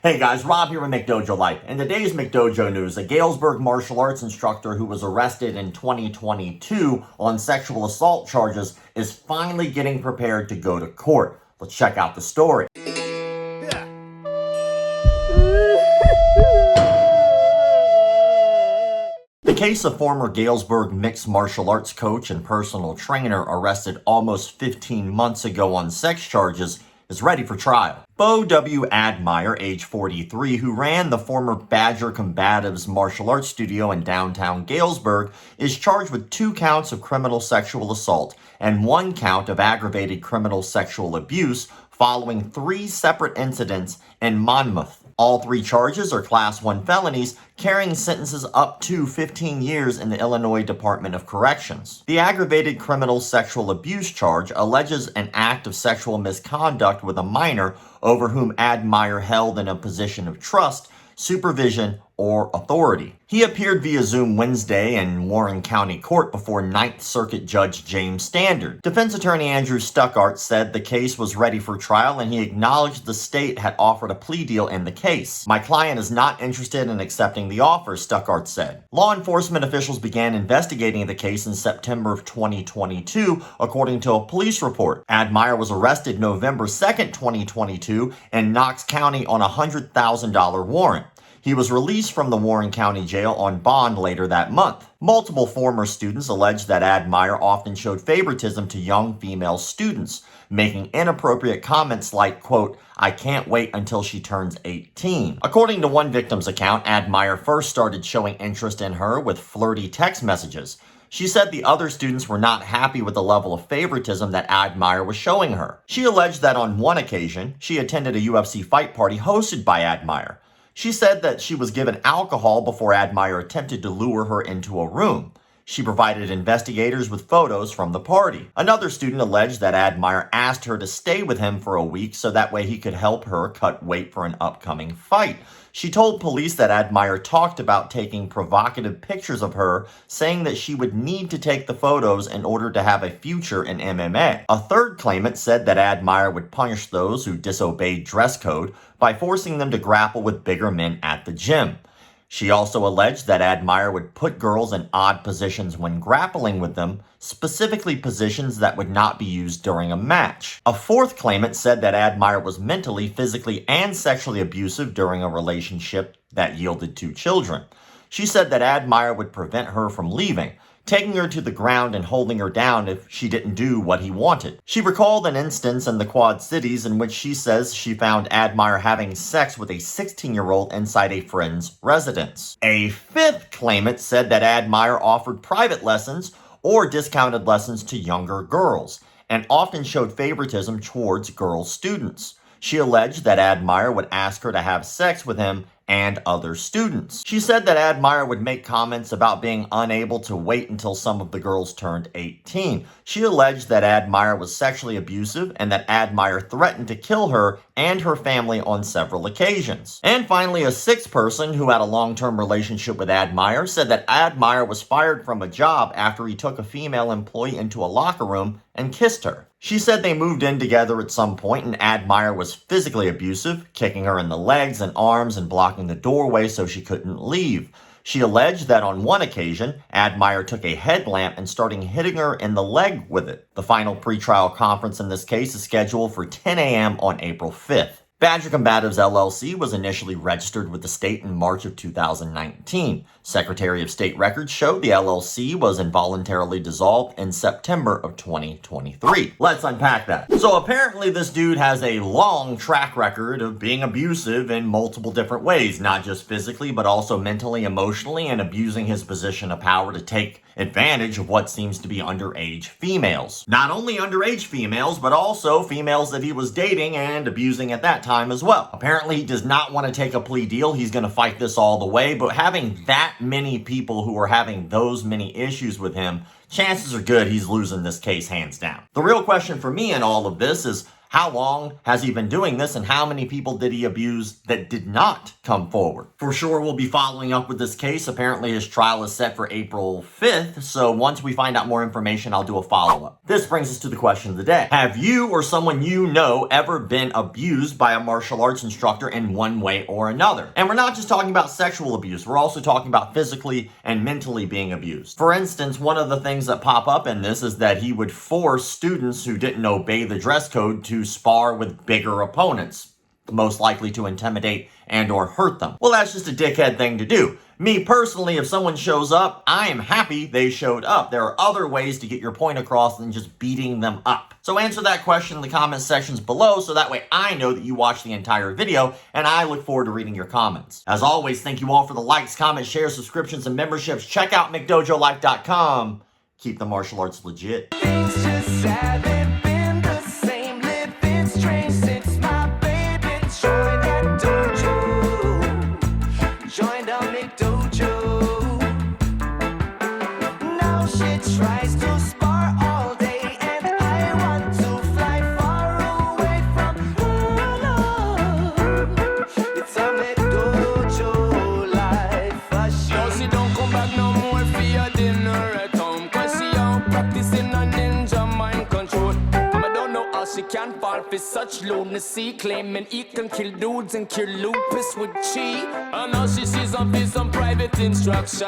Hey guys, Rob here with McDojo Life. In today's McDojo news, a Galesburg martial arts instructor who was arrested in 2022 on sexual assault charges is finally getting prepared to go to court. Let's check out the story. The case of former Galesburg mixed martial arts coach and personal trainer arrested almost 15 months ago on sex charges is ready for trial. Bo W. Admire, age 43, who ran the former Badger Combatives martial arts studio in downtown Galesburg, is charged with 2 counts of criminal sexual assault and 1 count of aggravated criminal sexual abuse following 3 separate incidents in Monmouth. All 3 charges are Class 1 felonies, carrying sentences up to 15 years in the Illinois Department of Corrections. The aggravated criminal sexual abuse charge alleges an act of sexual misconduct with a minor over whom Admire held in a position of trust, supervision, or authority. He appeared via Zoom Wednesday in Warren County Court before 9th Circuit Judge James Standard. Defense attorney Andrew Stuckart said the case was ready for trial and he acknowledged the state had offered a plea deal in the case. "My client is not interested in accepting the offer," Stuckart said. Law enforcement officials began investigating the case in September of 2022, according to a police report. Admire was arrested November 2nd, 2022 in Knox County on a $100,000 warrant. He was released from the Warren County Jail on bond later that month. Multiple former students alleged that Admire often showed favoritism to young female students, making inappropriate comments like, quote, "I can't wait until she turns 18. According to one victim's account, Admire first started showing interest in her with flirty text messages. She said the other students were not happy with the level of favoritism that Admire was showing her. She alleged that on one occasion, she attended a UFC fight party hosted by Admire. She said that she was given alcohol before Admire attempted to lure her into a room. She provided investigators with photos from the party. Another student alleged that Admire asked her to stay with him for a week so that way he could help her cut weight for an upcoming fight. She told police that Admire talked about taking provocative pictures of her, saying that she would need to take the photos in order to have a future in MMA. A third claimant said that Admire would punish those who disobeyed dress code by forcing them to grapple with bigger men at the gym. She also alleged that Admire would put girls in odd positions when grappling with them, specifically positions that would not be used during a match. A fourth claimant said that Admire was mentally, physically, and sexually abusive during a relationship that yielded 2 children. She said that Admire would prevent her from leaving, taking her to the ground and holding her down if she didn't do what he wanted. She recalled an instance in the Quad Cities in which she says she found Admire having sex with a 16-year-old inside a friend's residence. A fifth claimant said that Admire offered private lessons or discounted lessons to younger girls, and often showed favoritism towards girl students. She alleged that Admire would ask her to have sex with him and other students. She said that Admire would make comments about being unable to wait until some of the girls turned 18. She alleged that Admire was sexually abusive and that Admire threatened to kill her and her family on several occasions. And finally, a sixth person who had a long-term relationship with Admire said that Admire was fired from a job after he took a female employee into a locker room and kissed her. She said they moved in together at some point and Admire was physically abusive, kicking her in the legs and arms and blocking the doorway so she couldn't leave. She alleged that on one occasion, Admire took a headlamp and started hitting her in the leg with it. The final pretrial conference in this case is scheduled for 10 a.m. on April 5th. Badger Combatives LLC was initially registered with the state in March of 2019. Secretary of State records show the LLC was involuntarily dissolved in September of 2023. Let's unpack that. So apparently this dude has a long track record of being abusive in multiple different ways, not just physically, but also mentally, emotionally, and abusing his position of power to take advantage of what seems to be underage females. Not only underage females, but also females that he was dating and abusing at that time as well. Apparently he does not want to take a plea deal. He's going to fight this all the way, but having that many people who are having those many issues with him, chances are good he's losing this case hands down. The real question for me in all of this is, How long has he been doing this, and how many people did he abuse that did not come forward? For sure, we'll be following up with this case. Apparently, his trial is set for April 5th, so once we find out more information, I'll do a follow-up. This brings us to the question of the day. Have you or someone you know ever been abused by a martial arts instructor in one way or another? And we're not just talking about sexual abuse, we're also talking about physically and mentally being abused. For instance, one of the things that pop up in this is that he would force students who didn't obey the dress code to spar with bigger opponents, most likely to intimidate and or hurt them. Well, that's just a dickhead thing to do. Me personally, if someone shows up, I am happy they showed up. There are other ways to get your point across than just beating them up. So answer that question in the comment sections below so that way I know that you watched the entire video, and I look forward to reading your comments. As always, thank you all for the likes, comments, shares, subscriptions, and memberships. Check out McDojoLife.com. Keep the martial arts legit. Things just haven't been the same. Living strange since my baby joined that dojo. Joined our McDojo. Now she tries to spar all day, and I want to fly far away from her love. It's a McDojo life. Now she don't come back no more for your dinner at home, 'cause she out practicing a ninja mind control. I don't know how she can fall for such lunacy, claiming he can kill dudes and kill lupus with chi. And now she sees on some private instruction.